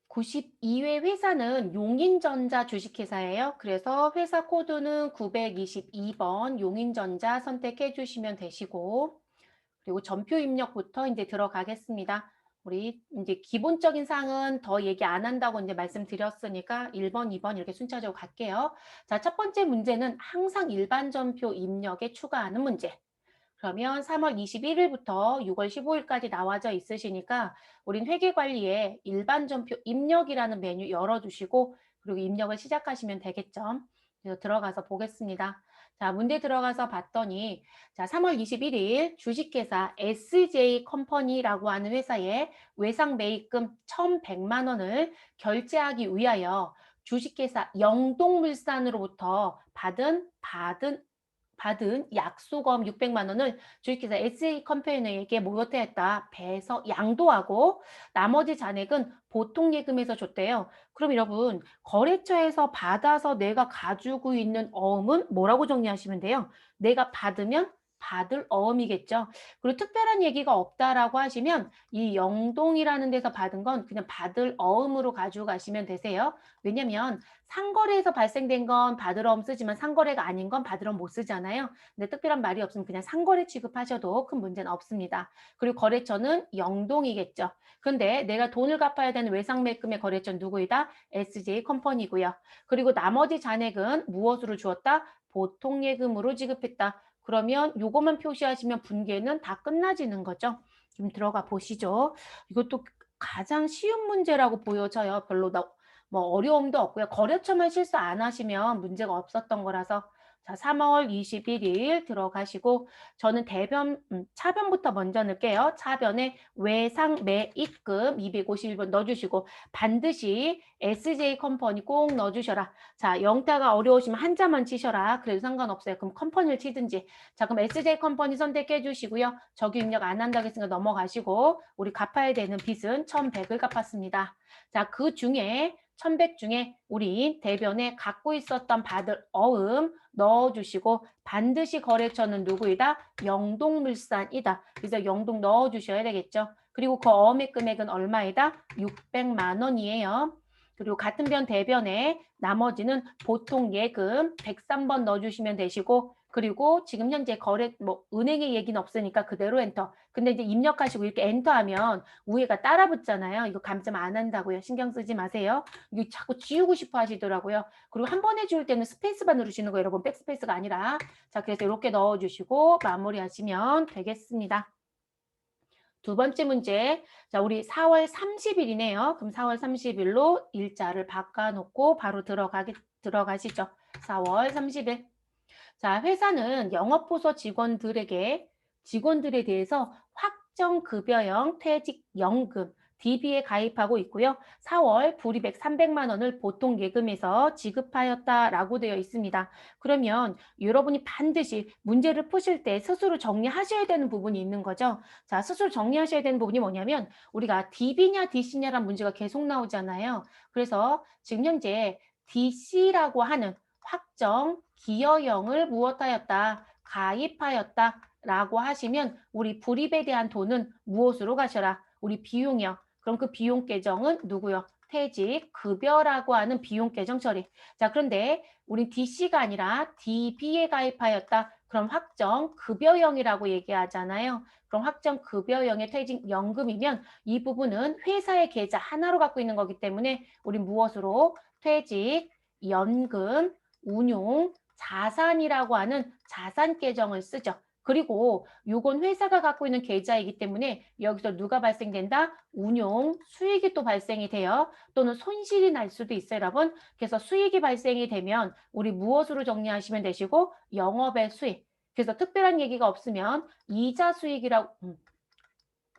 92회 회사는 용인전자 주식회사예요. 그래서 회사 코드는 922번 용인전자 선택해 주시면 되시고, 그리고 전표 입력부터 이제 들어가겠습니다. 우리 이제 기본적인 사항은 더 얘기 안 한다고 이제 말씀드렸으니까 1번, 2번 이렇게 순차적으로 갈게요. 자, 첫 번째 문제는 항상 일반 전표 입력에 추가하는 문제. 그러면 3월 21일부터 6월 15일까지 나와져 있으시니까 우린 회계관리에 일반 전표 입력이라는 메뉴 열어주시고 그리고 입력을 시작하시면 되겠죠. 그래서 들어가서 보겠습니다. 자, 문제 들어가서 봤더니 자, 3월 21일 주식회사 SJ 컴퍼니라고 하는 회사에 외상 매입금 1,100만 원을 결제하기 위하여 주식회사 영동물산으로부터 받은 약수금 600만 원을 주식회사 SJ컴퍼니에게 모여했다. 배에서 양도하고 나머지 잔액은 보통예금에서 줬대요. 그럼 여러분 거래처에서 받아서 내가 가지고 있는 어음은 뭐라고 정리하시면 돼요? 내가 받으면 받을 어음이겠죠. 그리고 특별한 얘기가 없다라고 하시면 이 영동이라는 데서 받은 건 그냥 받을 어음으로 가지고 가시면 되세요. 왜냐면 상거래에서 발생된 건 받으러 엄 쓰지만 상거래가 아닌 건 받으러 못 쓰잖아요. 근데 특별한 말이 없으면 그냥 상거래 취급하셔도 큰 문제는 없습니다. 그리고 거래처는 영동이겠죠. 근데 내가 돈을 갚아야 되는 외상매금의 거래처는 누구이다? SJ 컴퍼니고요. 그리고 나머지 잔액은 무엇으로 주었다? 보통예금으로 지급했다. 그러면 요것만 표시하시면 분계는 다 끝나지는 거죠. 좀 들어가 보시죠. 이것도 가장 쉬운 문제라고 보여져요. 별로 뭐 어려움도 없고요. 거래처만 실수 안 하시면 문제가 없었던 거라서 자, 3월 21일 들어가시고 저는 차변부터 먼저 넣을게요. 차변에 외상 매입금 251번 넣어주시고 반드시 SJ 컴퍼니 꼭 넣어주셔라. 자, 영타가 어려우시면 한자만 치셔라. 그래도 상관없어요. 그럼 컴퍼니를 치든지. 자, 그럼 SJ 컴퍼니 선택해 주시고요. 저기 입력 안 한다고 했으니까 넘어가시고 우리 갚아야 되는 빚은 1,100을 갚았습니다. 자, 그 중에 1,100 중에 우리 대변에 갖고 있었던 받을 어음 넣어주시고 반드시 거래처는 누구이다? 영동물산이다. 그래서 영동 넣어주셔야 되겠죠. 그리고 그 어음의 금액은 얼마이다? 600만 원이에요. 그리고 같은 변 대변에 나머지는 보통 예금 103번 넣어주시면 되시고 그리고 지금 현재 거래 뭐 은행의 얘기는 없으니까 그대로 엔터. 근데 이제 입력하시고 이렇게 엔터하면 위에가 따라 붙잖아요. 이거 감점 안 한다고요. 신경 쓰지 마세요. 이거 자꾸 지우고 싶어 하시더라고요. 그리고 한 번에 지울 때는 스페이스바 누르시는 거예요. 여러분 백스페이스가 아니라. 자, 그래서 이렇게 넣어주시고 마무리하시면 되겠습니다. 두 번째 문제. 자, 우리 4월 30일이네요. 그럼 4월 30일로 일자를 바꿔놓고 바로 들어가시죠. 4월 30일. 자, 회사는 영업부서 직원들에 대해서 확정급여형 퇴직연금 DB에 가입하고 있고요. 4월 불이백 300만 원을 보통 예금에서 지급하였다라고 되어 있습니다. 그러면 여러분이 반드시 문제를 푸실 때 스스로 정리하셔야 되는 부분이 있는 거죠. 자, 스스로 정리하셔야 되는 부분이 뭐냐면 우리가 DB냐 DC냐라는 문제가 계속 나오잖아요. 그래서 지금 현재 DC라고 하는 확정 기여형을 무엇하였다? 가입하였다. 라고 하시면 우리 불입에 대한 돈은 무엇으로 가셔라? 우리 비용이요. 그럼 그 비용 계정은 누구요? 퇴직 급여라고 하는 비용 계정 처리. 자, 그런데 우리 DC가 아니라 DB에 가입하였다. 그럼 확정 급여형이라고 얘기하잖아요. 그럼 확정 급여형의 퇴직연금이면 이 부분은 회사의 계좌 하나로 갖고 있는 거기 때문에 우리 무엇으로 퇴직연금 운용 자산이라고 하는 자산 계정을 쓰죠. 그리고 요건 회사가 갖고 있는 계좌이기 때문에 여기서 누가 발생된다? 운용 수익이 또 발생이 돼요. 또는 손실이 날 수도 있어요, 여러분. 그래서 수익이 발생이 되면 우리 무엇으로 정리하시면 되시고 영업의 수익. 그래서 특별한 얘기가 없으면 이자 수익이라고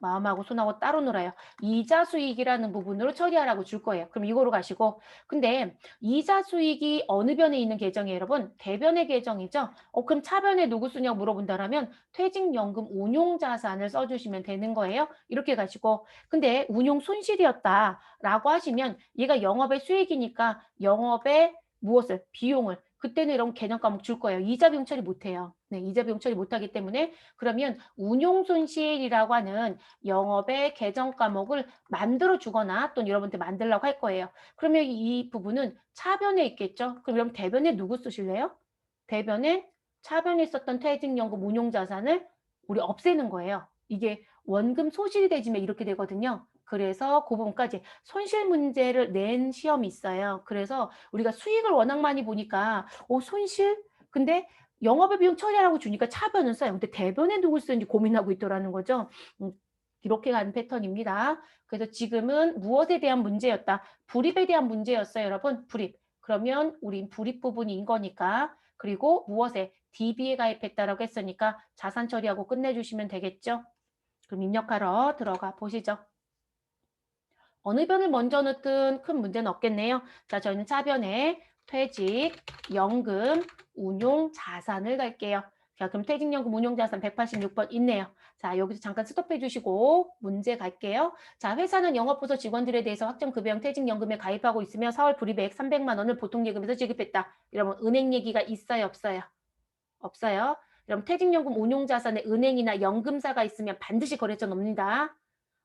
마음하고 손하고 따로 놀아요. 이자 수익이라는 부분으로 처리하라고 줄 거예요. 그럼 이거로 가시고. 근데 이자 수익이 어느 변에 있는 계정이에요, 여러분? 대변의 계정이죠? 그럼 차변에 누구 쓰냐고 물어본다라면 퇴직연금 운용자산을 써주시면 되는 거예요. 이렇게 가시고. 근데 운용 손실이었다라고 하시면 얘가 영업의 수익이니까 영업의 무엇을? 비용을 그때는 이런 개념 과목 줄 거예요. 이자 비용 처리 못 해요. 네, 이자 비용 처리 못 하기 때문에 그러면 운용 손실이라고 하는 영업의 개정 과목을 만들어 주거나 또는 여러분한테 만들라고 할 거예요. 그러면 이 부분은 차변에 있겠죠. 그럼 대변에 누구 쓰실래요? 대변에 차변에 있었던 퇴직연금 운용자산을 우리 없애는 거예요. 이게 원금 소실이 되지면 이렇게 되거든요. 그래서 그 부분까지 손실 문제를 낸 시험이 있어요. 그래서 우리가 수익을 워낙 많이 보니까 손실? 근데 영업의 비용 처리하라고 주니까 차변은 써요. 근데 대변에 누굴 쓰는지 고민하고 있더라는 거죠. 이렇게 가는 패턴입니다. 그래서 지금은 무엇에 대한 문제였다? 불입에 대한 문제였어요, 여러분. 불입. 그러면 우린 불입 부분인 거니까. 그리고 무엇에? DB에 가입했다라고 했으니까 자산 처리하고 끝내주시면 되겠죠. 그럼 입력하러 들어가 보시죠. 어느 변을 먼저 넣든 큰 문제는 없겠네요. 자, 저희는 차변에 퇴직, 연금, 운용, 자산을 갈게요. 자, 그럼 퇴직연금, 운용자산 186번 있네요. 자, 여기서 잠깐 스톱해 주시고 문제 갈게요. 자, 회사는 영업부서 직원들에 대해서 확정급여형 퇴직연금에 가입하고 있으며 4월 불입액 300만 원을 보통예금에서 지급했다. 여러분, 은행 얘기가 있어요, 없어요? 없어요. 그럼 퇴직연금 운용자산에 은행이나 연금사가 있으면 반드시 거래처 넣습니다.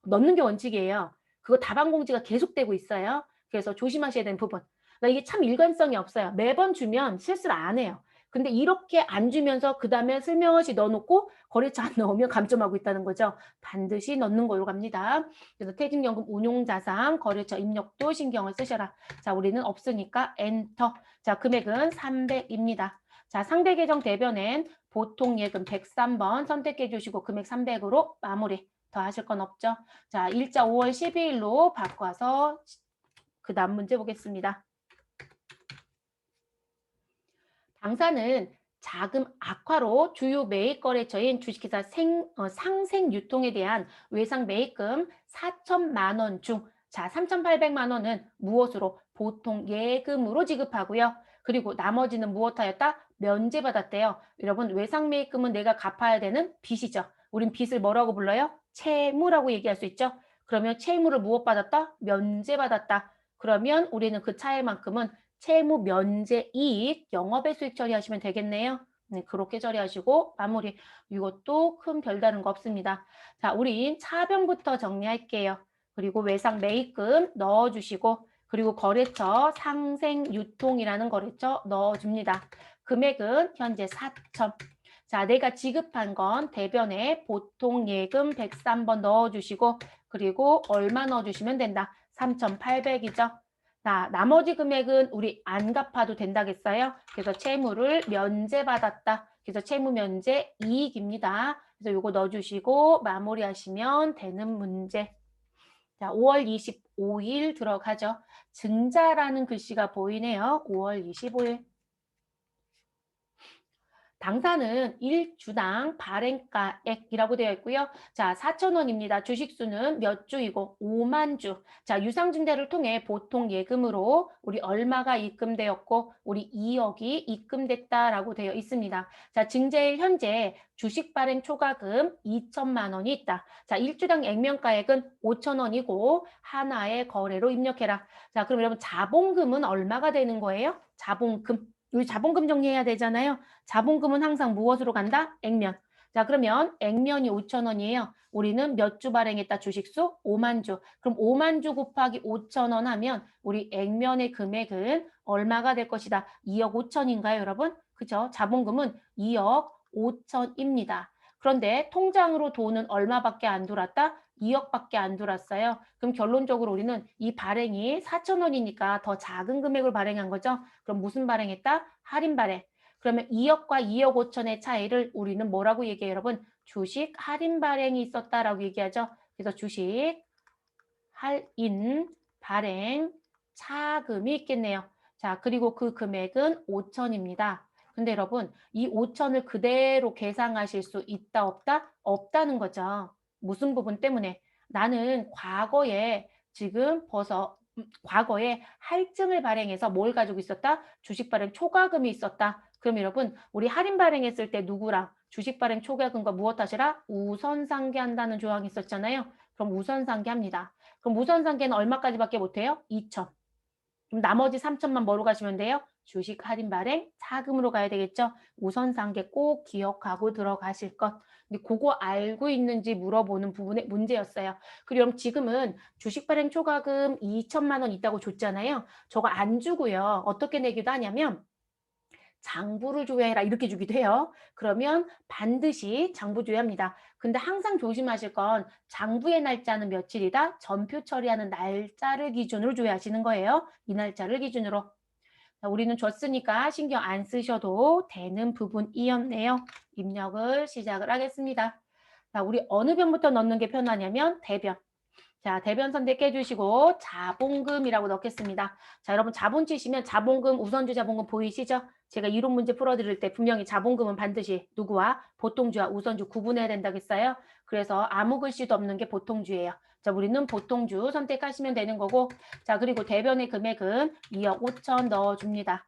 넣는 게 원칙이에요. 그거 다반공지가 계속되고 있어요. 그래서 조심하셔야 되는 부분. 그러니까 이게 참 일관성이 없어요. 매번 주면 실수를 안 해요. 근데 이렇게 안 주면서 그 다음에 슬며시 넣어놓고 거래처 안 넣으면 감점하고 있다는 거죠. 반드시 넣는 걸로 갑니다. 그래서 퇴직연금 운용자산 거래처 입력도 신경을 쓰셔라. 자, 우리는 없으니까 엔터. 자, 금액은 300입니다. 자, 상대 계정 대변엔 보통 예금 103번 선택해 주시고 금액 300으로 마무리. 더 하실 건 없죠. 자, 일자 5월 12일로 바꿔서 그 다음 문제 보겠습니다. 당사는 자금 악화로 주요 매입 거래처인 주식회사 상생 유통에 대한 외상 매입금 4천만 원 중, 자, 3,800만 원은 무엇으로? 보통 예금으로 지급하고요. 그리고 나머지는 무엇하였다? 면제받았대요. 여러분, 외상 매입금은 내가 갚아야 되는 빚이죠. 우린 빚을 뭐라고 불러요? 채무라고 얘기할 수 있죠. 그러면 채무를 무엇 받았다? 면제받았다. 그러면 우리는 그 차이만큼은 채무 면제 이익 영업의 수익 처리하시면 되겠네요. 네, 그렇게 처리하시고 마무리. 이것도 큰 별다른 거 없습니다. 자, 우리 차변부터 정리할게요. 그리고 외상 매입금 넣어주시고 그리고 거래처 상생유통이라는 거래처 넣어줍니다. 금액은 현재 4천. 자, 내가 지급한 건 대변에 보통 예금 103번 넣어주시고 그리고 얼마 넣어주시면 된다. 3,800이죠. 자, 나머지 금액은 우리 안 갚아도 된다겠어요? 그래서 채무를 면제받았다. 그래서 채무 면제 이익입니다. 그래서 요거 넣어주시고 마무리하시면 되는 문제. 자, 5월 25일 들어가죠. 증자라는 글씨가 보이네요. 5월 25일. 당사는 1주당 발행가액이라고 되어 있고요. 자, 4,000원입니다. 주식수는 몇 주이고 5만 주. 자, 유상증자를 통해 보통 예금으로 우리 얼마가 입금되었고 우리 2억이 입금됐다라고 되어 있습니다. 자, 증자일 현재 주식 발행 초과금 2천만 원이 있다. 자, 1주당 액면가액은 5,000원이고 하나의 거래로 입력해라. 자, 그럼 여러분 자본금은 얼마가 되는 거예요? 자본금. 우리 자본금 정리해야 되잖아요. 자본금은 항상 무엇으로 간다? 액면. 자, 그러면 액면이 5,000원이에요. 우리는 몇 주 발행했다? 주식수? 5만 주. 그럼 5만 주 곱하기 5,000원 하면 우리 액면의 금액은 얼마가 될 것이다? 2억 5천인가요, 여러분? 그죠? 자본금은 2억 5천입니다. 그런데 통장으로 돈은 얼마밖에 안 들어왔다? 2억밖에 안 들어왔어요. 그럼 결론적으로 우리는 이 발행이 4,000원이니까 더 작은 금액을 발행한 거죠. 그럼 무슨 발행했다? 할인 발행. 그러면 2억과 2억 5천의 차이를 우리는 뭐라고 얘기해요, 여러분? 주식 할인 발행이 있었다라고 얘기하죠. 그래서 주식 할인 발행 차금이 있겠네요. 자, 그리고 그 금액은 5천입니다. 근데 여러분, 이 5천을 그대로 계상하실 수 있다, 없다? 없다는 거죠. 무슨 부분 때문에? 나는 과거에 지금 과거에 할증을 발행해서 뭘 가지고 있었다? 주식 발행 초과금이 있었다. 그럼 여러분, 우리 할인 발행했을 때 누구랑 주식 발행 초과금과 무엇 하시라? 우선 상계한다는 조항이 있었잖아요. 그럼 우선 상계합니다. 그럼 우선 상계는 얼마까지밖에 못해요? 2천. 그럼 나머지 3천만 뭐로 가시면 돼요? 주식 할인 발행 차금으로 가야 되겠죠? 우선상계 꼭 기억하고 들어가실 것. 근데 그거 알고 있는지 물어보는 부분의 문제였어요. 그럼 지금은 주식 발행 초과금 2천만 원 있다고 줬잖아요. 저거 안 주고요. 어떻게 내기도 하냐면 장부를 조회해라 이렇게 주기도 해요. 그러면 반드시 장부 조회합니다. 근데 항상 조심하실 건 장부의 날짜는 며칠이다? 전표 처리하는 날짜를 기준으로 조회하시는 거예요. 이 날짜를 기준으로. 자, 우리는 줬으니까 신경 안 쓰셔도 되는 부분이었네요. 입력을 시작을 하겠습니다. 자, 우리 어느 병부터 넣는 게 편하냐면 대변. 자, 대변 선택해 주시고 자본금이라고 넣겠습니다. 자, 여러분 자본 치시면 자본금, 우선주 자본금 보이시죠? 제가 이론 문제 풀어드릴 때 분명히 자본금은 반드시 누구와 보통주와 우선주 구분해야 된다고 했어요. 그래서 아무 글씨도 없는 게 보통주예요. 자, 우리는 보통주 선택하시면 되는 거고, 자, 그리고 대변의 금액은 2억 5천 넣어줍니다.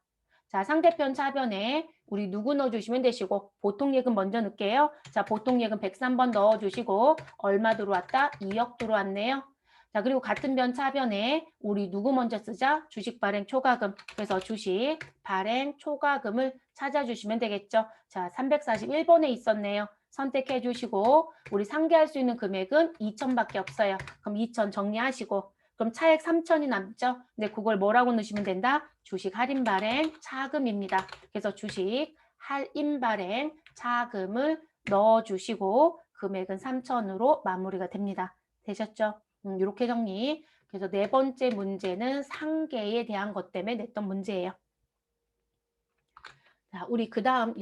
자, 상대편 차변에 우리 누구 넣어주시면 되시고 보통 예금 먼저 넣을게요. 자, 보통 예금 103번 넣어주시고 얼마 들어왔다? 2억 들어왔네요. 자, 그리고 같은 변 차변에 우리 누구 먼저 쓰자? 주식 발행 초과금. 그래서 주식 발행 초과금을 찾아주시면 되겠죠. 자, 341번에 있었네요. 선택해 주시고 우리 상계할 수 있는 금액은 2천밖에 없어요. 그럼 2천 정리하시고 그럼 차액 3천이 남죠? 근데 그걸 뭐라고 넣으시면 된다? 주식 할인 발행 차금입니다. 그래서 주식 할인 발행 차금을 넣어주시고 금액은 3천으로 마무리가 됩니다. 되셨죠? 이렇게 정리. 그래서 네 번째 문제는 상계에 대한 것 때문에 냈던 문제예요. 자, 우리 그 다음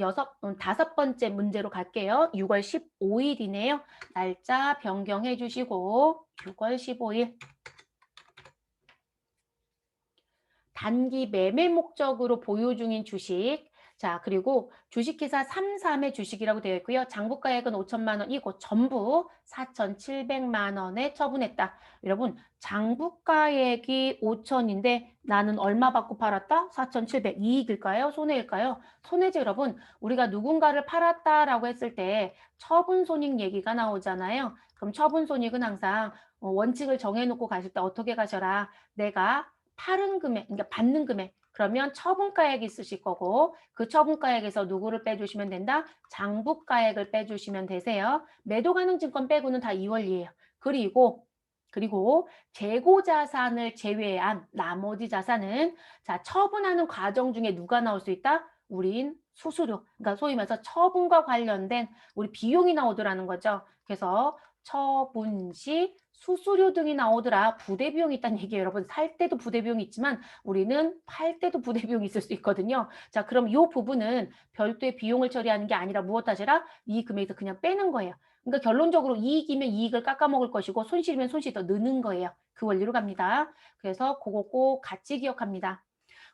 다섯 번째 문제로 갈게요. 6월 15일이네요. 날짜 변경해 주시고 6월 15일. 단기 매매 목적으로 보유 중인 주식. 자, 그리고 주식회사 33의 주식이라고 되어 있고요. 장부가액은 5천만 원, 이거 전부 4,700만 원에 처분했다. 여러분, 장부가액이 5천인데 나는 얼마 받고 팔았다? 4,700. 이익일까요? 손해일까요? 손해죠, 여러분. 우리가 누군가를 팔았다라고 했을 때 처분 손익 얘기가 나오잖아요. 그럼 처분 손익은 항상 원칙을 정해놓고 가실 때 어떻게 가셔라. 내가 팔은 금액, 그러니까 받는 금액. 그러면 처분가액이 있으실 거고 그 처분가액에서 누구를 빼주시면 된다? 장부가액을 빼주시면 되세요. 매도가능증권 빼고는 다 2월이에요. 그리고 재고자산을 제외한 나머지 자산은 자 처분하는 과정 중에 누가 나올 수 있다? 우린 수수료, 그러니까 소위 말해서 처분과 관련된 우리 비용이 나오더라는 거죠. 그래서 처분 시 수수료 등이 나오더라. 부대 비용이 있다는 얘기예요. 여러분 살 때도 부대 비용이 있지만 우리는 팔 때도 부대 비용이 있을 수 있거든요. 자, 그럼 이 부분은 별도의 비용을 처리하는 게 아니라 무엇 하시라? 이 금액에서 그냥 빼는 거예요. 그러니까 결론적으로 이익이면 이익을 깎아먹을 것이고 손실이면 손실이 더 느는 거예요. 그 원리로 갑니다. 그래서 그거 꼭 같이 기억합니다.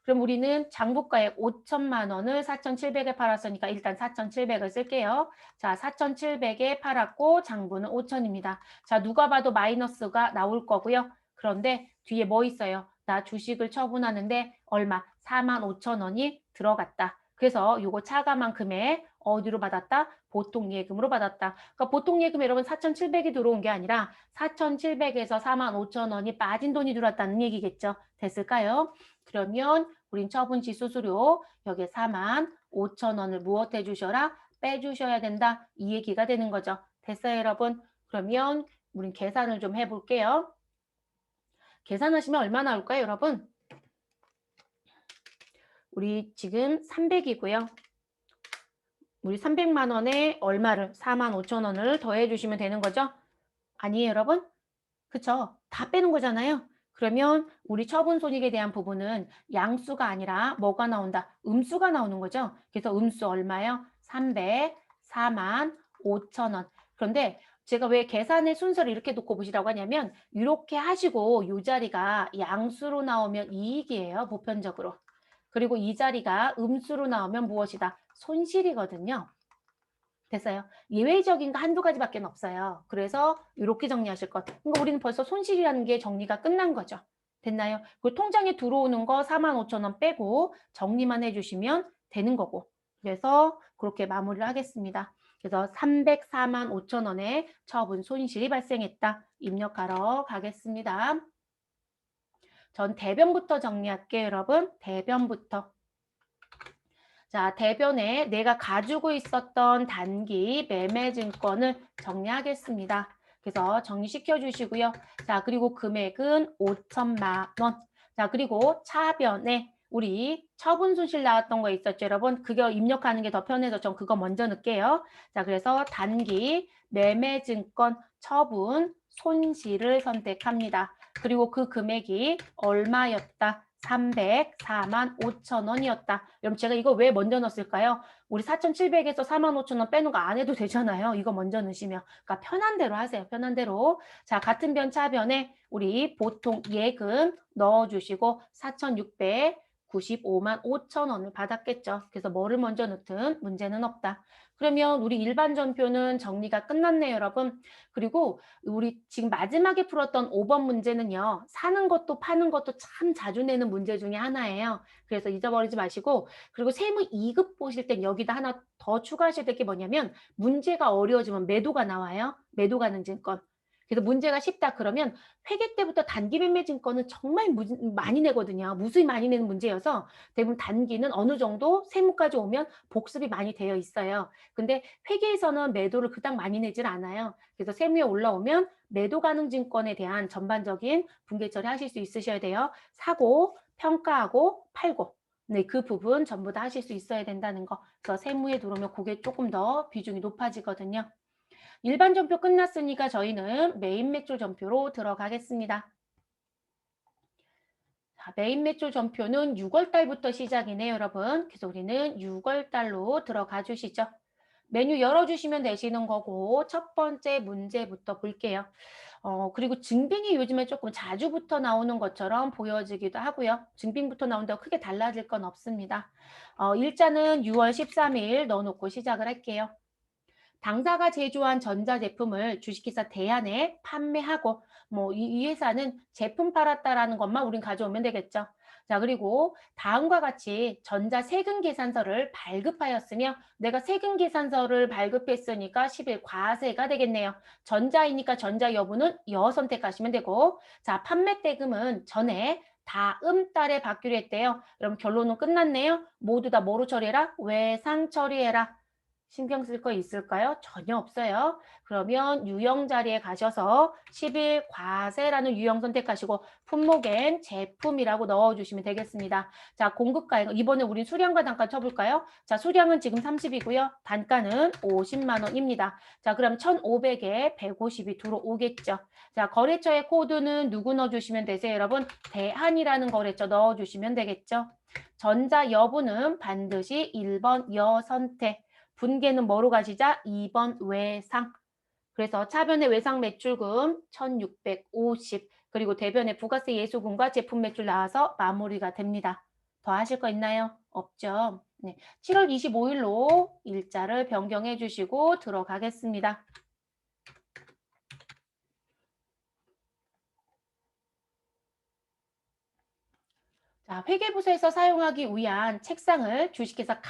그럼 우리는 장부가액 5천만 원을 4,700에 팔았으니까 일단 4,700을 쓸게요. 자, 4,700에 팔았고 장부는 5천입니다. 자, 누가 봐도 마이너스가 나올 거고요. 그런데 뒤에 뭐 있어요? 나 주식을 처분하는데 얼마? 45,000원이 들어갔다. 그래서 요거 차감한 금액 어디로 받았다? 보통 예금으로 받았다. 그러니까 보통 예금 여러분 4,700이 들어온 게 아니라 4,700에서 45,000원이 빠진 돈이 들어왔다는 얘기겠죠. 됐을까요? 그러면 우린 처분시 수수료 여기에 45,000원을 무엇 해주셔라? 빼주셔야 된다. 이 얘기가 되는 거죠. 됐어요, 여러분? 그러면 우린 계산을 좀 해볼게요. 계산하시면 얼마 나올까요, 여러분? 우리 지금 300이고요. 우리 300만 원에 얼마를 45,000원을 더해 주시면 되는 거죠? 아니에요, 여러분? 그쵸? 다 빼는 거잖아요. 그러면 우리 처분 손익에 대한 부분은 양수가 아니라 뭐가 나온다? 음수가 나오는 거죠. 그래서 음수 얼마요? 304만 5천 원. 그런데 제가 왜 계산의 순서를 이렇게 놓고 보시라고 하냐면 이렇게 하시고 이 자리가 양수로 나오면 이익이에요. 보편적으로. 그리고 이 자리가 음수로 나오면 무엇이다? 손실이거든요. 됐어요. 예외적인 거 한두 가지밖에 없어요. 그래서 이렇게 정리하실 것. 그러니까 우리는 벌써 손실이라는 게 정리가 끝난 거죠. 됐나요? 그 통장에 들어오는 거 45,000원 빼고 정리만 해주시면 되는 거고. 그래서 그렇게 마무리를 하겠습니다. 그래서 304만 5천 원의 처분 손실이 발생했다. 입력하러 가겠습니다. 전 대변부터 정리할게요, 여러분. 대변부터. 자, 대변에 내가 가지고 있었던 단기 매매 증권을 정리하겠습니다. 그래서 정리시켜 주시고요. 자, 그리고 금액은 5천만 원. 자, 그리고 차변에 우리 처분 손실 나왔던 거 있었죠, 여러분? 그거 입력하는 게 더 편해서 전 그거 먼저 넣을게요. 자, 그래서 단기 매매 증권 처분 손실을 선택합니다. 그리고 그 금액이 얼마였다? 304만 5천 원이었다. 여러분 제가 이거 왜 먼저 넣었을까요? 우리 4,700에서 4만 5천 원 빼는 거 안 해도 되잖아요. 이거 먼저 넣으시면. 그러니까 편한 대로 하세요. 편한 대로. 자, 같은 변 차변에 우리 보통 예금 넣어주시고 4,695만 5천 원을 받았겠죠. 그래서 뭐를 먼저 넣든 문제는 없다. 그러면 우리 일반 전표는 정리가 끝났네요, 여러분. 그리고 우리 지금 마지막에 풀었던 5번 문제는요. 사는 것도 파는 것도 참 자주 내는 문제 중에 하나예요. 그래서 잊어버리지 마시고 그리고 세무 2급 보실 땐 여기다 하나 더 추가하셔야 될 게 뭐냐면 문제가 어려워지면 매도가 나와요. 매도 가능 증권. 그래서 문제가 쉽다 그러면 회계 때부터 단기 매매 증권은 정말 많이 내거든요. 무수히 많이 내는 문제여서 대부분 단기는 어느 정도 세무까지 오면 복습이 많이 되어 있어요. 근데 회계에서는 매도를 그닥 많이 내질 않아요. 그래서 세무에 올라오면 매도 가능 증권에 대한 전반적인 분계 처리하실 수 있으셔야 돼요. 사고, 평가하고, 팔고. 네, 그 부분 전부 다 하실 수 있어야 된다는 거. 그래서 세무에 들어오면 그게 조금 더 비중이 높아지거든요. 일반 전표 끝났으니까 저희는 메인 매출 전표로 들어가겠습니다. 자, 메인 매출 전표는 6월 달부터 시작이네요, 여러분. 그래서 우리는 6월 달로 들어가 주시죠. 메뉴 열어주시면 되시는 거고 첫 번째 문제부터 볼게요. 그리고 증빙이 요즘에 조금 자주부터 나오는 것처럼 보여지기도 하고요. 증빙부터 나온다고 크게 달라질 건 없습니다. 일자는 6월 13일 넣어놓고 시작을 할게요. 당사가 제조한 전자제품을 주식회사 대한에 판매하고 뭐 이 회사는 제품 팔았다라는 것만 우린 가져오면 되겠죠. 자, 그리고 다음과 같이 전자세금 계산서를 발급하였으며 내가 세금 계산서를 발급했으니까 10일 과세가 되겠네요. 전자이니까 전자 여부는 여 선택하시면 되고 자, 판매 대금은 전에 다음 달에 받기로 했대요. 그럼 결론은 끝났네요. 모두 다 뭐로 처리해라? 외상 처리해라. 신경 쓸 거 있을까요? 전혀 없어요. 그러면 유형 자리에 가셔서 10일 과세라는 유형 선택하시고 품목엔 제품이라고 넣어주시면 되겠습니다. 자, 공급가 이번에 우리 수량과 단가 쳐볼까요? 자, 수량은 지금 30이고요. 단가는 50만 원입니다. 자, 그럼 1,500에 150이 들어오겠죠. 자, 거래처의 코드는 누구 넣어주시면 되세요, 여러분? 대한이라는 거래처 넣어주시면 되겠죠. 전자 여부는 반드시 1번 여 선택. 분계는 뭐로 가시자? 2번 외상. 그래서 차변의 외상 매출금 1,650 그리고 대변의 부가세 예수금과 제품 매출 나와서 마무리가 됩니다. 더 하실 거 있나요? 없죠. 네. 7월 25일로 일자를 변경해 주시고 들어가겠습니다. 자, 회계부서에서 사용하기 위한 책상을 주식회사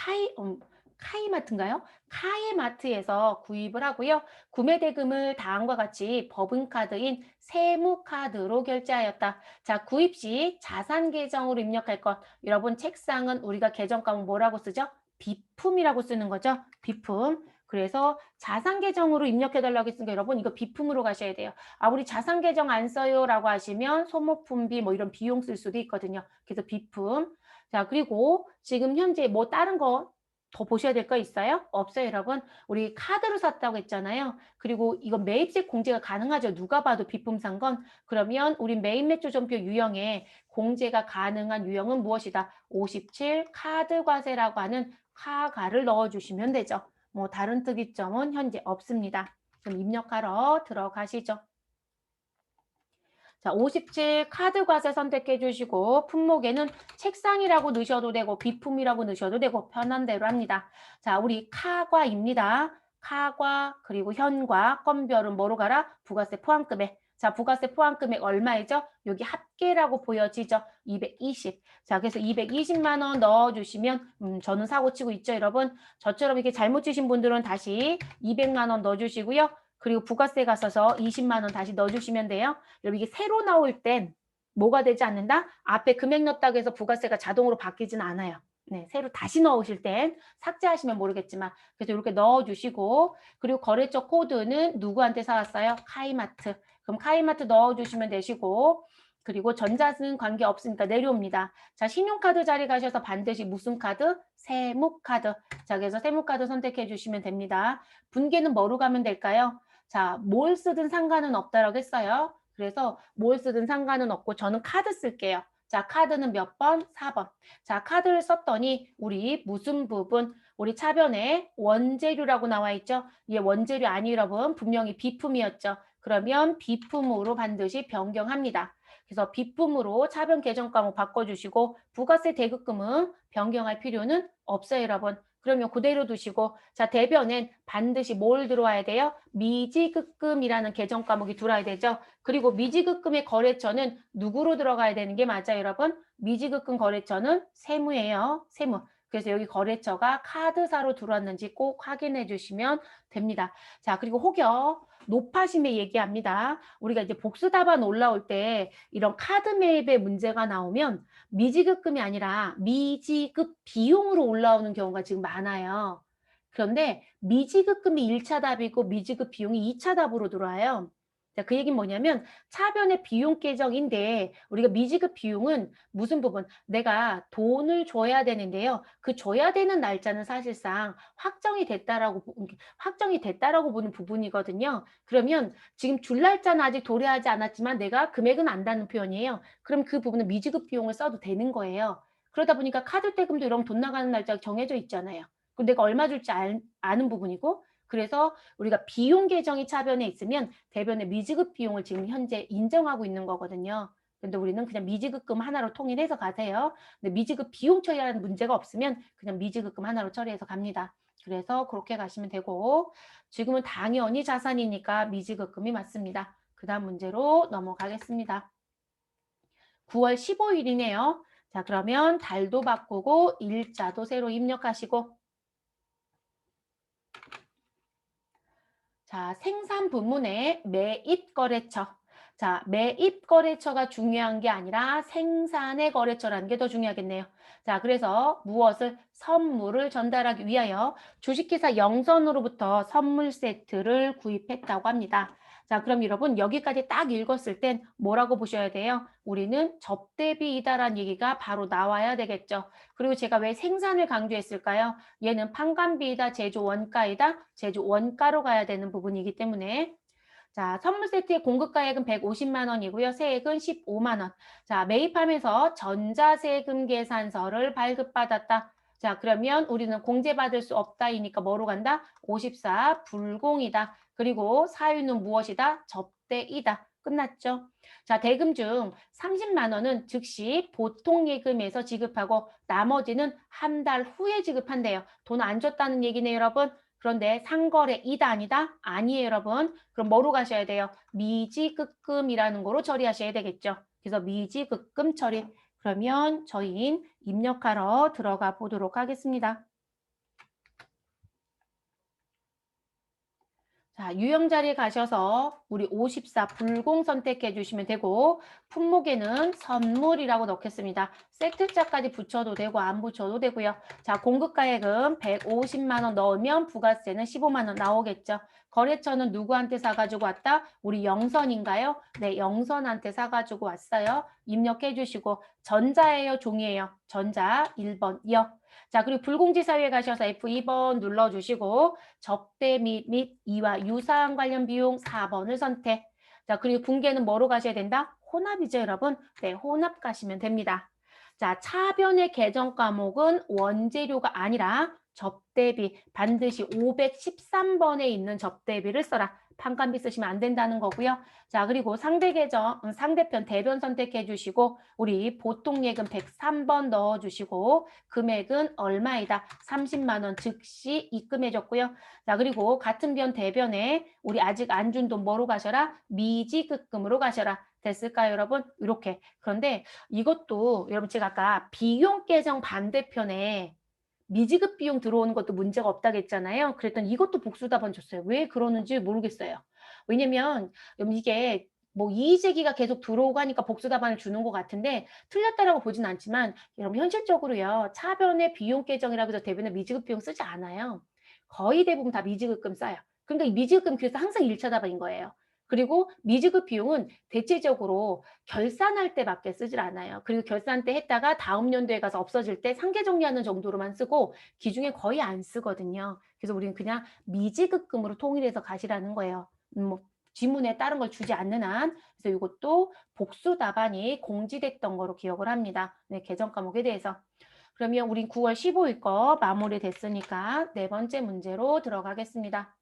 카이마트인가요? 카이마트에서 구입을 하고요. 구매 대금을 다음과 같이 법인카드인 세무카드로 결제하였다. 자, 구입 시 자산 계정으로 입력할 것. 여러분 책상은 우리가 계정가면 뭐라고 쓰죠? 비품이라고 쓰는 거죠. 비품. 그래서 자산 계정으로 입력해 달라고 했으니까 여러분 이거 비품으로 가셔야 돼요. 아, 우리 자산 계정 안 써요라고 하시면 소모품비 뭐 이런 비용 쓸 수도 있거든요. 그래서 비품. 자, 그리고 지금 현재 뭐 다른 거 더 보셔야 될 거 있어요? 없어요, 여러분. 우리 카드로 샀다고 했잖아요. 그리고 이건 매입세 공제가 가능하죠. 누가 봐도 비품 산 건. 그러면 우리 메인 매출 전표 유형에 공제가 가능한 유형은 무엇이다? 57 카드 과세라고 하는 카가를 넣어주시면 되죠. 뭐 다른 특이점은 현재 없습니다. 그럼 입력하러 들어가시죠. 자, 57 카드 과세 선택해 주시고 품목에는 책상이라고 넣으셔도 되고 비품이라고 넣으셔도 되고 편한 대로 합니다. 자, 우리 카과입니다. 카과 그리고 현과 건별은 뭐로 가라? 부가세 포함금액. 자, 부가세 포함금액 얼마이죠? 여기 합계라고 보여지죠? 220. 자, 그래서 220만 원 넣어주시면 저는 사고 치고 있죠, 여러분. 저처럼 이렇게 잘못 치신 분들은 다시 200만 원 넣어주시고요. 그리고 부가세 가셔서 20만 원 다시 넣어주시면 돼요. 여러분 이게 새로 나올 땐 뭐가 되지 않는다? 앞에 금액 넣었다고 해서 부가세가 자동으로 바뀌진 않아요. 네, 새로 다시 넣으실 땐 삭제하시면 모르겠지만 그래서 이렇게 넣어 주시고 그리고 거래처 코드는 누구한테 사왔어요? 카이마트. 그럼 카이마트 넣어 주시면 되시고 그리고 전자는 관계 없으니까 내려옵니다. 자, 신용카드 자리 가셔서 반드시 무슨 카드? 세무카드. 자, 그래서 세무카드 선택해 주시면 됩니다. 분계는 뭐로 가면 될까요? 자, 뭘 쓰든 상관은 없다라고 했어요. 그래서 뭘 쓰든 상관은 없고 저는 카드 쓸게요. 자, 카드는 몇 번? 4번. 자, 카드를 썼더니 우리 무슨 부분? 우리 차변에 원재료라고 나와 있죠? 이게 원재료 아니 여러분 분명히 비품이었죠. 그러면 비품으로 반드시 변경합니다. 그래서 비품으로 차변 계정 과목 바꿔주시고 부가세 대급금은 변경할 필요는 없어요 여러분. 그러면 그대로 두시고 자 대변엔 반드시 뭘 들어와야 돼요? 미지급금이라는 계정 과목이 들어와야 되죠. 그리고 미지급금의 거래처는 누구로 들어가야 되는 게 맞아요 여러분? 미지급금 거래처는 세무예요. 세무. 그래서 여기 거래처가 카드사로 들어왔는지 꼭 확인해 주시면 됩니다. 자 그리고 혹여 높아심에 얘기합니다. 우리가 이제 복수답안 올라올 때 이런 카드 매입의 문제가 나오면 미지급금이 아니라 미지급 비용으로 올라오는 경우가 지금 많아요. 그런데 미지급금이 1차 답이고 미지급 비용이 2차 답으로 들어와요. 자, 그 얘기는 뭐냐면 차변의 비용 계정인데 우리가 미지급 비용은 무슨 부분? 내가 돈을 줘야 되는데요. 그 줘야 되는 날짜는 사실상 확정이 됐다라고 보는 부분이거든요. 그러면 지금 줄 날짜는 아직 도래하지 않았지만 내가 금액은 안다는 표현이에요. 그럼 그 부분은 미지급 비용을 써도 되는 거예요. 그러다 보니까 카드 대금도 이런 돈 나가는 날짜가 정해져 있잖아요. 그럼 내가 얼마 줄지 아는 부분이고 그래서 우리가 비용 계정이 차변에 있으면 대변의 미지급 비용을 지금 현재 인정하고 있는 거거든요. 근데 우리는 그냥 미지급금 하나로 통일해서 가세요. 근데 미지급 비용 처리하는 문제가 없으면 그냥 미지급금 하나로 처리해서 갑니다. 그래서 그렇게 가시면 되고 지금은 당연히 자산이니까 미지급금이 맞습니다. 그 다음 문제로 넘어가겠습니다. 9월 15일이네요. 자 그러면 달도 바꾸고 일자도 새로 입력하시고 자, 생산 부문의 매입 거래처. 자, 매입 거래처가 중요한 게 아니라 생산의 거래처라는 게 더 중요하겠네요. 자, 그래서 무엇을 선물을 전달하기 위하여 주식회사 영선으로부터 선물 세트를 구입했다고 합니다. 자, 그럼 여러분 여기까지 딱 읽었을 땐 뭐라고 보셔야 돼요? 우리는 접대비이다라는 얘기가 바로 나와야 되겠죠. 그리고 제가 왜 생산을 강조했을까요? 얘는 판관비이다, 제조 원가이다, 제조 원가로 가야 되는 부분이기 때문에 자, 선물 세트의 공급가액은 150만 원이고요. 세액은 15만 원. 자, 매입하면서 전자세금 계산서를 발급받았다. 자, 그러면 우리는 공제받을 수 없다이니까 뭐로 간다? 54 불공이다. 그리고 사유는 무엇이다? 접대이다. 끝났죠? 자, 대금 중 30만 원은 즉시 보통 예금에서 지급하고 나머지는 한 달 후에 지급한대요. 돈 안 줬다는 얘기네요, 여러분. 그런데 상거래이다 아니다? 아니에요 여러분. 그럼 뭐로 가셔야 돼요? 미지급금이라는 거로 처리하셔야 되겠죠. 그래서 미지급금 처리. 그러면 저희 입력하러 들어가 보도록 하겠습니다. 자, 유형 자리에 가셔서 우리 54 불공 선택해 주시면 되고 품목에는 선물이라고 넣겠습니다. 세트자까지 붙여도 되고 안 붙여도 되고요. 자, 공급가액은 150만 원 넣으면 부가세는 15만 원 나오겠죠. 거래처는 누구한테 사가지고 왔다? 우리 영선인가요? 네, 영선한테 사가지고 왔어요. 입력해 주시고 전자예요, 종이에요? 전자 1번이요. 자, 그리고 불공지사유에 가셔서 F2번 눌러주시고 접대 및 이와 유사한 관련 비용 4번을 선택. 자, 그리고 분계는 뭐로 가셔야 된다? 혼합이죠, 여러분. 네, 혼합 가시면 됩니다. 자, 차변의 계정 과목은 원재료가 아니라 접대비, 반드시 513번에 있는 접대비를 써라. 판관비 쓰시면 안 된다는 거고요. 자, 그리고 상대 계정, 상대편 대변 선택해 주시고 우리 보통 예금 103번 넣어 주시고 금액은 얼마이다? 30만 원 즉시 입금해 줬고요. 자, 그리고 같은 변 대변에 우리 아직 안 준 돈 뭐로 가셔라? 미지급금으로 가셔라. 됐을까요, 여러분? 이렇게. 그런데 이것도 여러분 제가 아까 비용 계정 반대편에 미지급 비용 들어오는 것도 문제가 없다고 했잖아요. 그랬더니 이것도 복수답안 줬어요. 왜 그러는지 모르겠어요. 왜냐면 이게 뭐 이의제기가 계속 들어오고 하니까 복수 답안을 주는 것 같은데 틀렸다라고 보진 않지만 여러분 현실적으로요. 차변의 비용 계정이라고 해서 대부분의 미지급 비용 쓰지 않아요. 거의 대부분 다 미지급금 써요. 그러니까 이 미지급금 그래서 항상 1차 답안인 거예요. 그리고 미지급 비용은 대체적으로 결산할 때밖에 쓰질 않아요. 그리고 결산 때 했다가 다음 연도에 가서 없어질 때 상계 정리하는 정도로만 쓰고 기중에 거의 안 쓰거든요. 그래서 우리는 그냥 미지급금으로 통일해서 가시라는 거예요. 뭐 지문에 다른 걸 주지 않는 한. 그래서 이것도 복수 답안이 공지됐던 거로 기억을 합니다. 네, 개정 과목에 대해서. 그러면 우린 9월 15일 거 마무리됐으니까 네 번째 문제로 들어가겠습니다.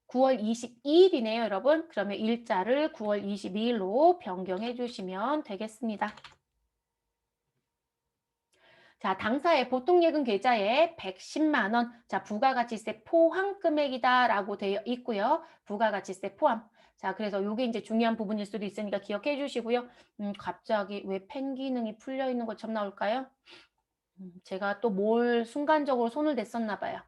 9월 22일이네요, 여러분. 그러면 일자를 9월 22일로 변경해 주시면 되겠습니다. 자, 당사의 보통예금 계좌에 110만 원, 자, 부가가치세 포함 금액이다라고 되어 있고요. 부가가치세 포함. 자, 그래서 이게 이제 중요한 부분일 수도 있으니까 기억해 주시고요. 갑자기 왜 펜 기능이 풀려 있는 것처럼 나올까요? 제가 또 뭘 순간적으로 손을 댔었나 봐요.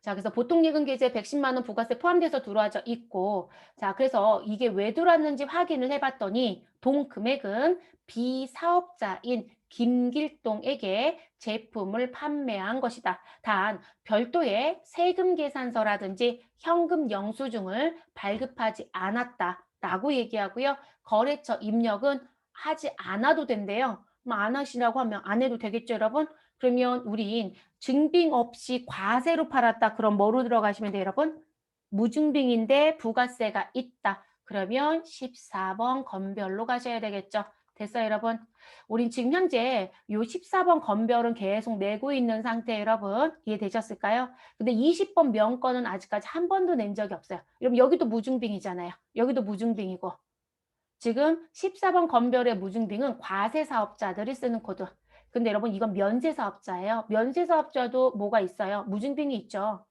자, 그래서 보통예금 계좌에 110만 원 부가세 포함돼서 들어와져 있고, 자, 그래서 이게 왜 들어왔는지 확인을 해봤더니 동 금액은 비사업자인 김길동에게 제품을 판매한 것이다. 단 별도의 세금 계산서라든지 현금 영수증을 발급하지 않았다라고 얘기하고요. 거래처 입력은 하지 않아도 된대요. 안 하시라고 하면 안 해도 되겠죠, 여러분? 그러면 우린 증빙 없이 과세로 팔았다. 그럼 뭐로 들어가시면 돼요, 여러분? 무증빙인데 부가세가 있다. 그러면 14번 건별로 가셔야 되겠죠. 됐어요, 여러분? 우린 지금 현재 요 14번 건별은 계속 내고 있는 상태 여러분. 이해되셨을까요? 근데 20번 명건은 아직까지 한 번도 낸 적이 없어요. 여러분 여기도 무증빙이잖아요. 여기도 무증빙이고. 지금 14번 건별의 무증빙은 과세사업자들이 쓰는 코드. 근데 여러분 이건 면세사업자예요. 면세사업자도 뭐가 있어요? 무증빙이 있죠.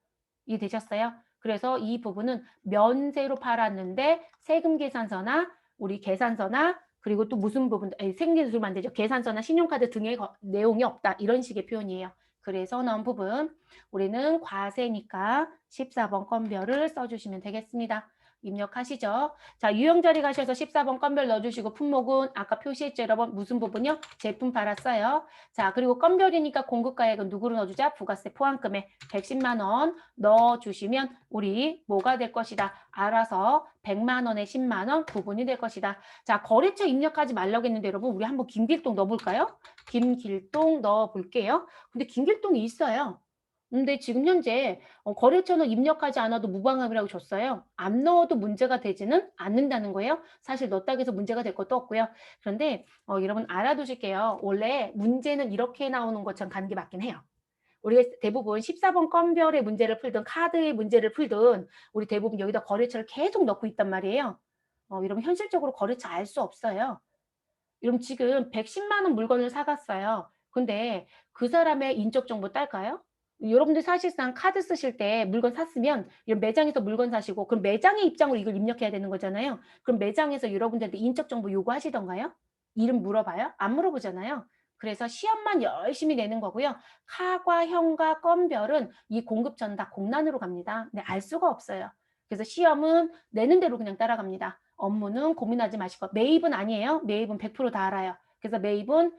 이해되셨어요? 그래서 이 부분은 면세로 팔았는데 세금 계산서나 우리 계산서나 그리고 또 무슨 부분, 세금 계산서만 안 되죠. 계산서나 신용카드 등의 내용이 없다. 이런 식의 표현이에요. 그래서 나온 부분 우리는 과세니까 14번 건별을 써주시면 되겠습니다. 입력하시죠. 자, 유형 자리 가셔서 14번 건별 넣어주시고 품목은 아까 표시했죠, 여러분? 무슨 부분이요? 제품 팔았어요. 자, 그리고 건별이니까 공급가액은 누구로 넣어주자? 부가세 포함금액 110만 원 넣어주시면 우리 뭐가 될 것이다. 알아서 100만 원에 10만 원 구분이 될 것이다. 자, 거래처 입력하지 말라고 했는데 여러분 우리 한번 김길동 넣어볼까요? 김길동 넣어볼게요. 근데 김길동이 있어요. 근데 지금 현재 거래처는 입력하지 않아도 무방합이라고 줬어요. 안 넣어도 문제가 되지는 않는다는 거예요. 사실 넣었다고 해서 문제가 될 것도 없고요. 그런데 여러분 알아두실게요. 원래 문제는 이렇게 나오는 것처럼 가는 게 맞긴 해요. 우리가 대부분 14번 건별의 문제를 풀든 카드의 문제를 풀든 우리 대부분 여기다 거래처를 계속 넣고 있단 말이에요. 여러분 현실적으로 거래처 알 수 없어요. 여러분 지금 110만 원 물건을 사갔어요. 근데 그 사람의 인적 정보 딸까요? 여러분들 사실상 카드 쓰실 때 물건 샀으면 이런 매장에서 물건 사시고 그럼 매장의 입장으로 이걸 입력해야 되는 거잖아요. 그럼 매장에서 여러분들한테 인적 정보 요구하시던가요? 이름 물어봐요? 안 물어보잖아요. 그래서 시험만 열심히 내는 거고요. 카과, 현과, 건별은 이 공급처는 다 공란으로 갑니다. 근데 알 수가 없어요. 그래서 시험은 내는 대로 그냥 따라갑니다. 업무는 고민하지 마시고 매입은 아니에요. 매입은 100%다 알아요. 그래서 매입은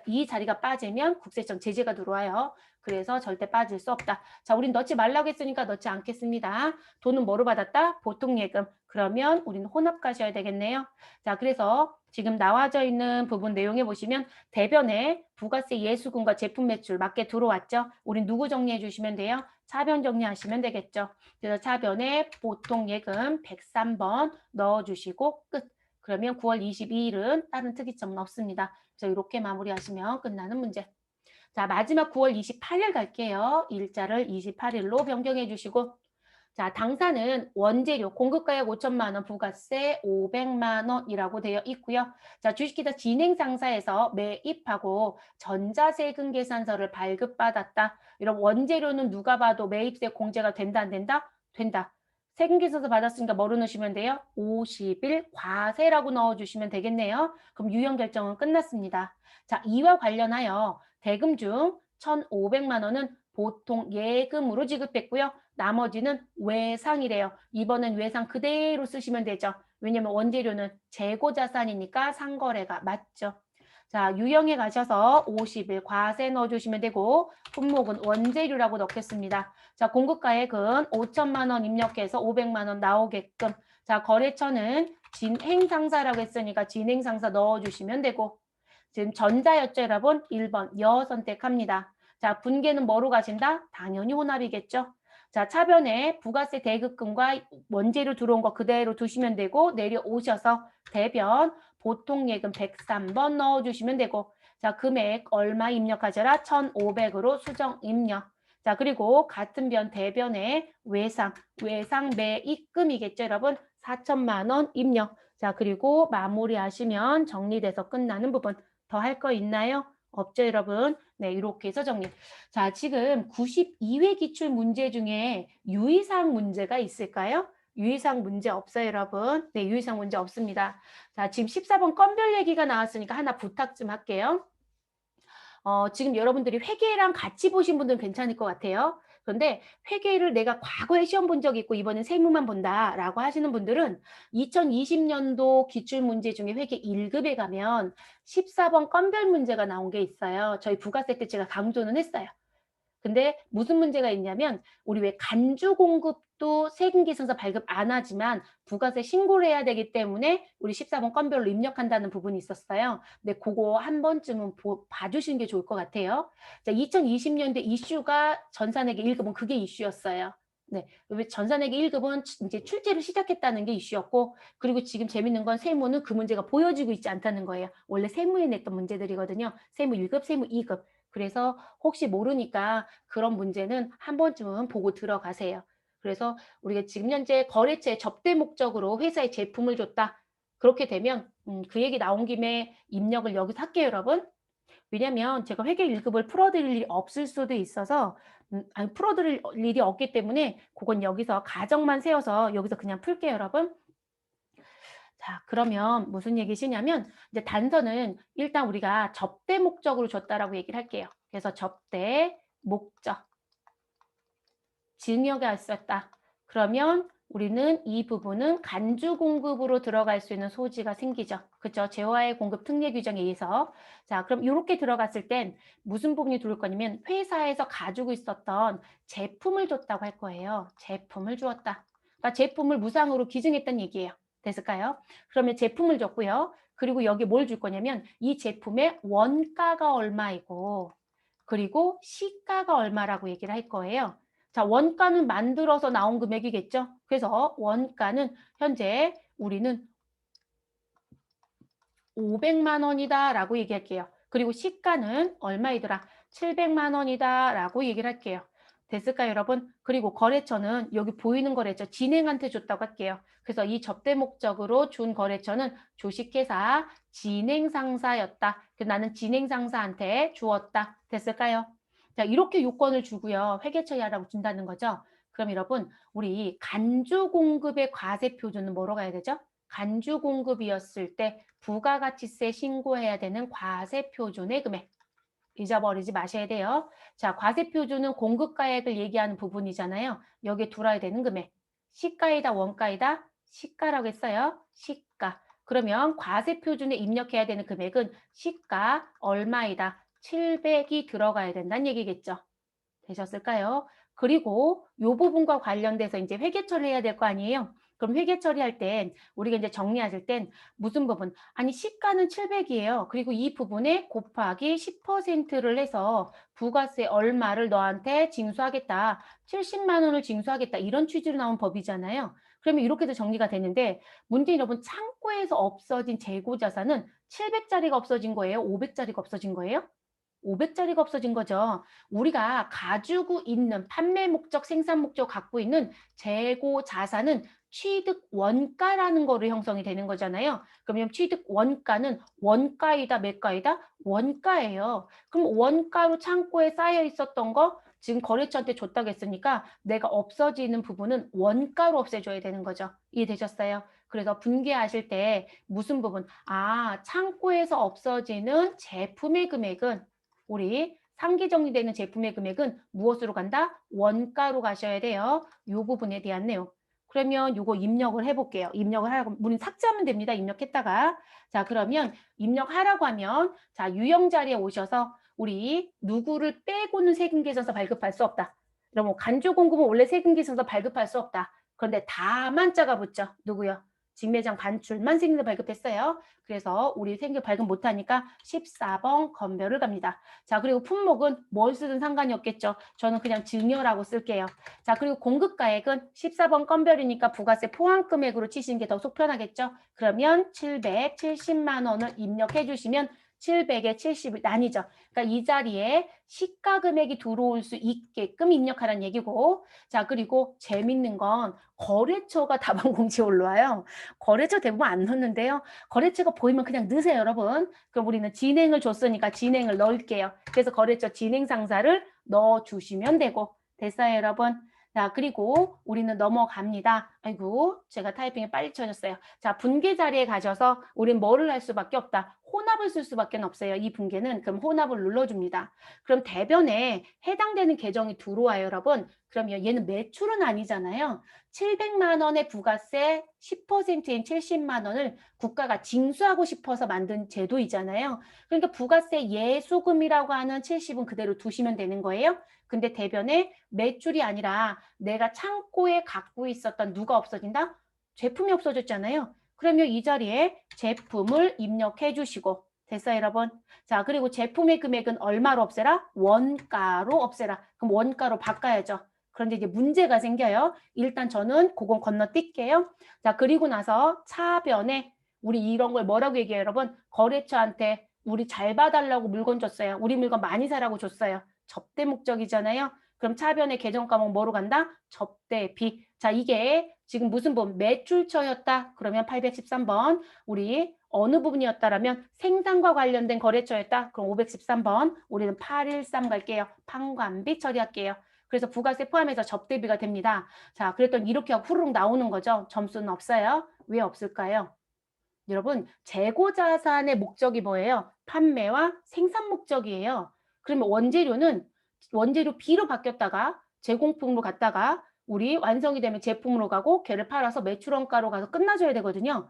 이 자리가 빠지면 국세청 제재가 들어와요. 그래서 절대 빠질 수 없다. 자, 우린 넣지 말라고 했으니까 넣지 않겠습니다. 돈은 뭐로 받았다? 보통예금. 그러면 우리는 혼합 가셔야 되겠네요. 자, 그래서 지금 나와져 있는 부분 내용에 보시면 대변에 부가세 예수금과 제품 매출 맞게 들어왔죠? 우린 누구 정리해 주시면 돼요? 차변 정리하시면 되겠죠. 그래서 차변에 보통예금 103번 넣어주시고 끝. 그러면 9월 22일은 다른 특이점은 없습니다. 그래서 이렇게 마무리하시면 끝나는 문제. 자, 마지막 9월 28일 갈게요. 일자를 28일로 변경해 주시고 자, 당사는 원재료 공급가액 5천만 원, 부가세 500만 원이라고 되어 있고요. 자, 주식회사 진행상사에서 매입하고 전자세금 계산서를 발급받았다. 이런 원재료는 누가 봐도 매입세 공제가 된다, 안 된다? 된다. 세금 계산서 받았으니까 뭐로 넣으시면 돼요? 50일 과세라고 넣어주시면 되겠네요. 그럼 유형 결정은 끝났습니다. 자, 이와 관련하여 대금 중 1,500만 원은 보통 예금으로 지급했고요. 나머지는 외상이래요. 이번엔 외상 그대로 쓰시면 되죠. 왜냐면 원재료는 재고 자산이니까 상거래가 맞죠. 자, 유형에 가셔서 50일 과세 넣어주시면 되고 품목은 원재료라고 넣겠습니다. 자, 공급가액은 5천만 원 입력해서 500만 원 나오게끔. 자, 거래처는 진행상사라고 했으니까 진행상사 넣어주시면 되고 지금 전자였죠, 여러분? 1번 여 선택합니다. 자, 분계는 뭐로 가신다? 당연히 혼합이겠죠. 자, 차변에 부가세 대급금과 원재료 들어온 거 그대로 두시면 되고 내려오셔서 대변 보통 예금 103번 넣어주시면 되고 자, 금액 얼마 입력하셔라? 1,500으로 수정 입력. 자, 그리고 같은 변 대변에 외상 매입금이겠죠, 여러분? 4천만 원 입력. 자, 그리고 마무리하시면 정리돼서 끝나는 부분. 더 할 거 있나요? 없죠, 여러분? 네, 이렇게 해서 정리. 자, 지금 92회 기출 문제 중에 유의사항 문제가 있을까요? 유의사항 문제 없어요, 여러분. 네, 유의사항 문제 없습니다. 자, 지금 14번 건별 얘기가 나왔으니까 하나 부탁 좀 할게요. 지금 여러분들이 회계랑 같이 보신 분들은 괜찮을 것 같아요. 그런데 회계를 내가 과거에 시험 본 적이 있고 이번엔 세무만 본다라고 하시는 분들은 2020년도 기출문제 중에 회계 1급에 가면 14번 건별 문제가 나온 게 있어요. 저희 부가세 때 제가 강조는 했어요. 근데 무슨 문제가 있냐면 우리 왜 간주 공급도 세금계산서 발급 안 하지만 부가세 신고를 해야 되기 때문에 우리 14번 건별로 입력한다는 부분이 있었어요. 근데 그거 한 번쯤은 봐주시는 게 좋을 것 같아요. 자, 2020년대 이슈가 전산회계 1급은 그게 이슈였어요. 네, 전산회계 1급은 이제 출제를 시작했다는 게 이슈였고 그리고 지금 재밌는 건 세무는 그 문제가 보여지고 있지 않다는 거예요. 원래 세무에 냈던 문제들이거든요. 세무 1급, 세무 2급. 그래서 혹시 모르니까 그런 문제는 한 번쯤은 보고 들어가세요. 그래서 우리가 지금 현재 거래처의 접대 목적으로 회사에 제품을 줬다. 그렇게 되면 그 얘기 나온 김에 입력을 여기서 할게요, 여러분. 왜냐면 제가 회계 1급을 풀어드릴 일이 없을 수도 있어서 아니, 풀어드릴 일이 없기 때문에 그건 여기서 가정만 세워서 여기서 그냥 풀게요, 여러분. 자, 그러면 무슨 얘기시냐면 이제 단서는 일단 우리가 접대 목적으로 줬다라고 얘기를 할게요. 그래서 접대 목적 증여가 있었다. 그러면 우리는 이 부분은 간주 공급으로 들어갈 수 있는 소지가 생기죠. 그렇죠? 재화의 공급 특례 규정에 의해서. 자, 그럼 이렇게 들어갔을 땐 무슨 부분이 들어올 거냐면 회사에서 가지고 있었던 제품을 줬다고 할 거예요. 제품을 주었다. 그러니까 제품을 무상으로 기증했다는 얘기예요. 됐을까요? 그러면 제품을 줬고요. 그리고 여기 뭘 줄 거냐면 이 제품의 원가가 얼마이고 그리고 시가가 얼마라고 얘기를 할 거예요. 자, 원가는 만들어서 나온 금액이겠죠? 그래서 원가는 현재 우리는 500만 원이다 라고 얘기할게요. 그리고 시가는 얼마이더라? 700만 원이다 라고 얘기를 할게요. 됐을까요, 여러분? 그리고 거래처는 여기 보이는 거래처 진행한테 줬다고 할게요. 그래서 이 접대 목적으로 준 거래처는 주식회사 진행상사였다. 나는 진행상사한테 주었다. 됐을까요? 자, 이렇게 요건을 주고요. 회계 처리하라고 준다는 거죠. 그럼 여러분, 우리 간주 공급의 과세 표준은 뭐로 가야 되죠? 간주 공급이었을 때 부가가치세 신고해야 되는 과세 표준의 금액. 잊어버리지 마셔야 돼요. 자, 과세 표준은 공급가액을 얘기하는 부분이잖아요. 여기에 들어야 되는 금액. 시가이다, 원가이다? 시가라고 했어요. 시가. 그러면 과세 표준에 입력해야 되는 금액은 시가 얼마이다? 700이 들어가야 된다는 얘기겠죠. 되셨을까요? 그리고 이 부분과 관련돼서 이제 회계 처리해야 될 거 아니에요? 그럼 회계 처리할 땐 우리가 이제 정리하실 땐 무슨 부분? 아니 시가는 700이에요. 그리고 이 부분에 곱하기 10%를 해서 부가세 얼마를 너한테 징수하겠다. 70만 원을 징수하겠다. 이런 취지로 나온 법이잖아요. 그러면 이렇게도 정리가 되는데 문제 여러분 창고에서 없어진 재고 자산은 700짜리가 없어진 거예요? 500짜리가 없어진 거예요? 500짜리가 없어진 거죠. 우리가 가지고 있는 판매 목적, 생산 목적 갖고 있는 재고 자산은 취득 원가라는 거로 형성이 되는 거잖아요. 그러면 취득 원가는 원가이다, 매가이다? 원가예요. 그럼 원가로 창고에 쌓여 있었던 거 지금 거래처한테 줬다고 했으니까 내가 없어지는 부분은 원가로 없애줘야 되는 거죠. 이해되셨어요? 그래서 분개하실 때 무슨 부분? 아, 창고에서 없어지는 제품의 금액은 우리 상기 정리되는 제품의 금액은 무엇으로 간다? 원가로 가셔야 돼요. 요 부분에 대한 내용. 그러면 요거 입력을 해볼게요. 입력을 하라고, 우린 삭제하면 됩니다. 입력했다가. 자, 그러면 입력하라고 하면, 자, 유형 자리에 오셔서 우리 누구를 빼고는 세금계산서 발급할 수 없다. 그럼 간조공급은 원래 세금계산서 발급할 수 없다. 그런데 다만 자가 붙죠. 누구요? 직매장 반출만 세금을 발급했어요. 그래서 우리 세금 발급 못하니까 14번 건별을 갑니다. 자, 그리고 품목은 뭘 쓰든 상관이 없겠죠. 저는 그냥 증여라고 쓸게요. 자, 그리고 공급가액은 14번 건별이니까 부가세 포함 금액으로 치시는 게 더 속 편하겠죠. 그러면 770만 원을 입력해 주시면 700에 70을 나뉘죠. 그러니까 이 자리에 시가 금액이 들어올 수 있게끔 입력하라는 얘기고, 자, 그리고 재밌는 건 거래처가 답안 공지에 올라와요. 거래처 대부분 안 넣는데요. 거래처가 보이면 그냥 넣으세요, 여러분. 그럼 우리는 진행을 줬으니까 진행을 넣을게요. 그래서 거래처 진행 상사를 넣어주시면 되고, 됐어요, 여러분? 자, 그리고 우리는 넘어갑니다. 아이고, 제가 타이핑을 빨리 쳐졌어요. 자, 분계 자리에 가셔서 우린 뭐를 할 수밖에 없다. 혼합을 쓸 수밖에 없어요. 이 분계는. 그럼 혼합을 눌러줍니다. 그럼 대변에 해당되는 계정이 들어와요, 여러분. 그러면 얘는 매출은 아니잖아요. 700만 원의 부가세 10%인 70만 원을 국가가 징수하고 싶어서 만든 제도이잖아요. 그러니까 부가세 예수금이라고 하는 70은 그대로 두시면 되는 거예요. 근데 대변에 매출이 아니라 내가 창고에 갖고 있었던 누가 없어진다? 제품이 없어졌잖아요. 그러면 이 자리에 제품을 입력해 주시고 됐어요, 여러분? 자, 그리고 제품의 금액은 얼마로 없애라? 원가로 없애라. 그럼 원가로 바꿔야죠. 그런데 이제 문제가 생겨요. 일단 저는 그건 건너뛸게요. 자, 그리고 나서 차변에 우리 이런 걸 뭐라고 얘기해요, 여러분? 거래처한테 우리 잘 봐달라고 물건 줬어요. 우리 물건 많이 사라고 줬어요. 접대 목적이잖아요. 그럼 차변의 계정 과목 뭐로 간다? 접대비. 자, 이게 지금 무슨 부분? 매출처였다. 그러면 813번. 우리 어느 부분이었다라면 생산과 관련된 거래처였다. 그럼 513번. 우리는 813 갈게요. 판관비 처리할게요. 그래서 부가세 포함해서 접대비가 됩니다. 자, 그랬더니 이렇게 후루룩 나오는 거죠. 점수는 없어요. 왜 없을까요? 여러분, 재고자산의 목적이 뭐예요? 판매와 생산 목적이에요. 그러면 원재료 B로 바뀌었다가 제공품으로 갔다가 우리 완성이 되면 제품으로 가고 걔를 팔아서 매출원가로 가서 끝나줘야 되거든요.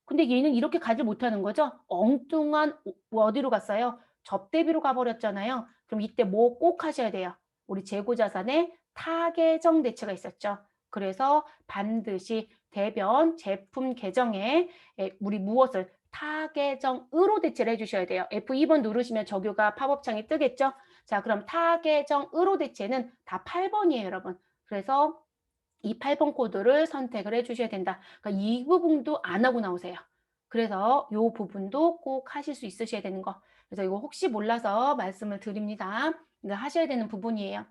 근데 얘는 이렇게 가지 못하는 거죠. 엉뚱한 어디로 갔어요? 접대비로 가버렸잖아요. 그럼 이때 뭐 꼭 하셔야 돼요? 우리 재고자산에 타계정 대체가 있었죠. 그래서 반드시 대변 제품 계정에 우리 무엇을 타계정으로 대체를 해주셔야 돼요. F2번 누르시면 정규가 팝업창이 뜨겠죠. 자, 그럼 타계정으로 대체는 다 8번이에요, 여러분. 그래서 이 8번 코드를 선택을 해주셔야 된다. 그러니까 이 부분도 안 하고 나오세요. 그래서 이 부분도 꼭 하실 수 있으셔야 되는 거. 그래서 이거 혹시 몰라서 말씀을 드립니다. 이거 하셔야 되는 부분이에요.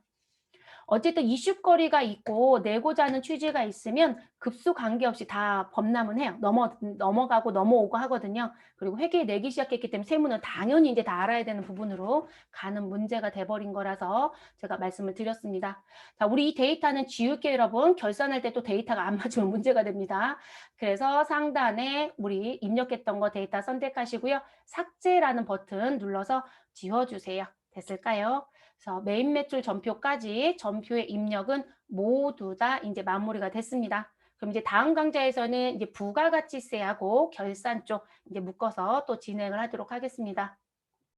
어쨌든 이슈거리가 있고 내고자 하는 취지가 있으면 급수 관계없이 다 범람은 해요. 넘어가고 넘어오고 하거든요. 그리고 회계 내기 시작했기 때문에 세무는 당연히 이제 다 알아야 되는 부분으로 가는 문제가 돼버린 거라서 제가 말씀을 드렸습니다. 자, 우리 이 데이터는 지울게요, 여러분. 결산할 때 또 데이터가 안 맞으면 문제가 됩니다. 그래서 상단에 우리 입력했던 거 데이터 선택하시고요. 삭제라는 버튼 눌러서 지워주세요. 됐을까요? 그래서 메인 매출 전표까지 전표의 입력은 모두 다 이제 마무리가 됐습니다. 그럼 이제 다음 강좌에서는 이제 부가가치세하고 결산 쪽 이제 묶어서 또 진행을 하도록 하겠습니다.